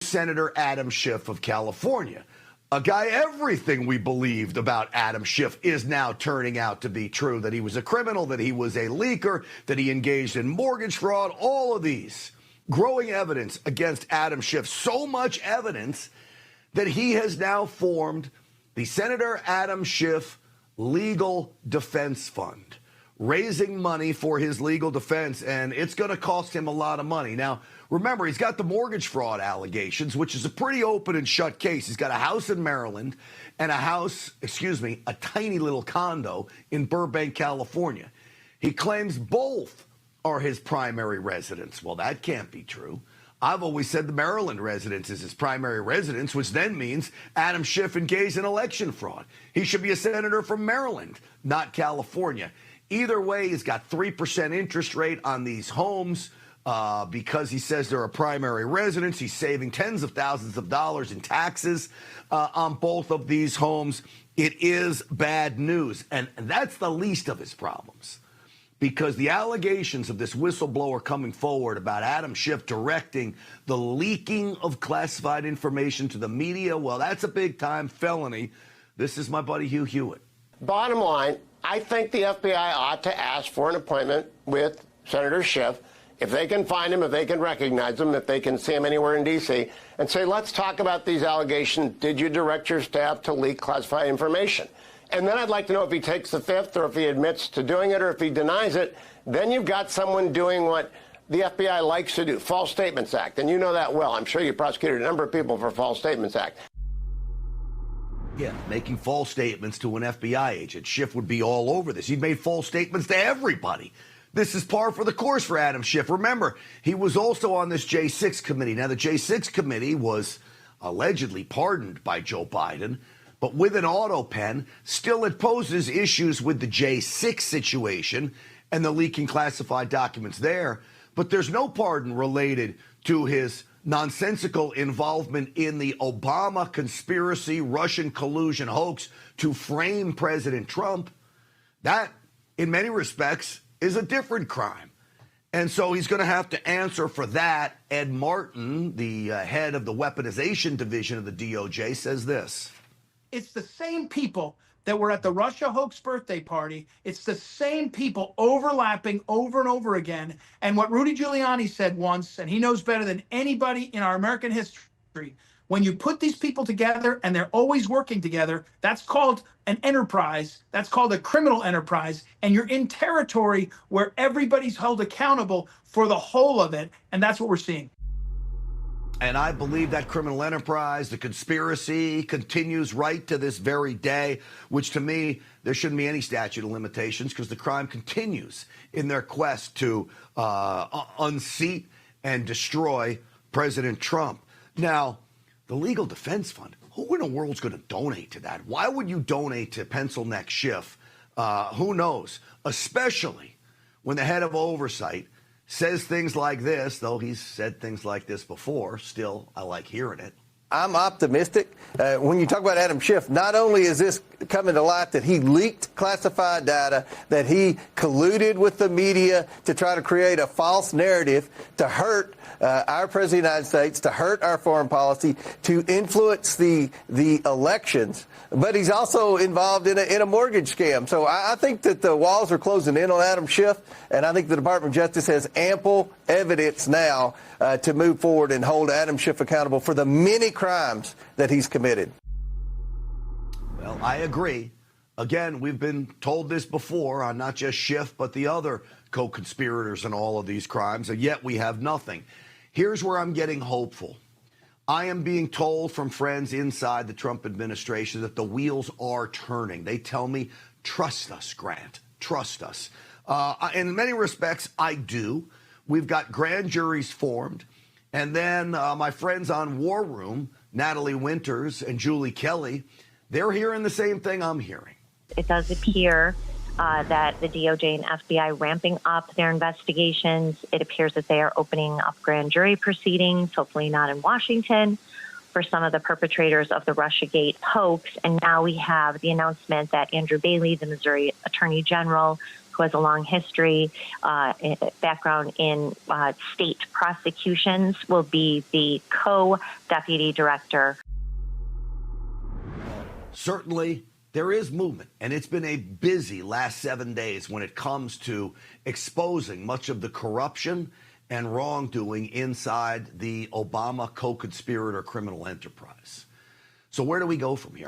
Senator Adam Schiff of California. A guy, everything we believed about Adam Schiff is now turning out to be true, that he was a criminal, that he was a leaker, that he engaged in mortgage fraud, all of these. Growing evidence against Adam Schiff, so much evidence that he has now formed the Senator Adam Schiff Legal Defense Fund, raising money for his legal defense, and it's going to cost him a lot of money. Now, remember, he's got the mortgage fraud allegations, which is a pretty open and shut case. He's got a house in Maryland and a tiny little condo in Burbank, California. He claims both are his primary residence. Well, that can't be true. I've always said the Maryland residence is his primary residence, which then means Adam Schiff engaged in election fraud. He should be a senator from Maryland, not California. Either way, he's got 3% interest rate on these homes because he says they're a primary residence. He's saving tens of thousands of dollars in taxes on both of these homes. It is bad news, and that's the least of his problems, because the allegations of this whistleblower coming forward about Adam Schiff directing the leaking of classified information to the media, well, that's a big-time felony. This is my buddy Hugh Hewitt. Bottom line, I think the FBI ought to ask for an appointment with Senator Schiff, if they can find him, if they can recognize him, if they can see him anywhere in D.C., and say, let's talk about these allegations. Did you direct your staff to leak classified information? And then I'd like to know if he takes the fifth, or if he admits to doing it, or if he denies it. Then you've got someone doing what the FBI likes to do, False Statements Act. And you know that well. I'm sure you prosecuted a number of people for False Statements Act. Yeah, making false statements to an FBI agent. Schiff would be all over this. He made false statements to everybody. This is par for the course for Adam Schiff. Remember, he was also on this J6 committee. Now, the J6 committee was allegedly pardoned by Joe Biden, but with an auto pen, still it poses issues with the J6 situation and the leaking classified documents there. But there's no pardon related to his nonsensical involvement in the Obama conspiracy, Russian collusion hoax to frame President Trump. That, in many respects, is a different crime. And so he's going to have to answer for that. Ed Martin, the head of the weaponization division of the DOJ, says this. It's the same people that were at the Russia hoax birthday party. It's the same people overlapping over and over again. And what Rudy Giuliani said once, and he knows better than anybody in our American history, when you put these people together and they're always working together, that's called an enterprise. That's called a criminal enterprise. And you're in territory where everybody's held accountable for the whole of it. And that's what we're seeing. And I believe that criminal enterprise, the conspiracy, continues right to this very day, which to me, there shouldn't be any statute of limitations because the crime continues in their quest to unseat and destroy President Trump. Now, the Legal Defense Fund, who in the world's going to donate to that? Why would you donate to Pencil Neck Schiff? Who knows? Especially when the head of oversight says things like this, though he's said things like this before. Still, I like hearing it. I'm optimistic. When you talk about Adam Schiff, not only is this coming to light that he leaked classified data, that he colluded with the media to try to create a false narrative to hurt our President of the United States, to hurt our foreign policy, to influence the elections, but he's also involved in a mortgage scam. So I think that the walls are closing in on Adam Schiff, and I think the Department of Justice has ample evidence now to move forward and hold Adam Schiff accountable for the many crimes that he's committed. Well, I agree. Again, we've been told this before on not just Schiff, but the other co-conspirators in all of these crimes, and yet we have nothing. Here's where I'm getting hopeful. I am being told from friends inside the Trump administration that the wheels are turning. They tell me, trust us, Grant, trust us. In many respects, I do. We've got grand juries formed. And then my friends on War Room, Natalie Winters and Julie Kelly, they're hearing the same thing I'm hearing. It does appear that the DOJ and FBI ramping up their investigations. It appears that they are opening up grand jury proceedings, hopefully not in Washington, for some of the perpetrators of the Russiagate hoax. And now we have the announcement that Andrew Bailey, the Missouri Attorney General, who has a long history, background in state prosecutions, will be the co-deputy director. Certainly, there is movement, and it's been a busy last 7 days when it comes to exposing much of the corruption and wrongdoing inside the Obama co-conspirator criminal enterprise. So where do we go from here?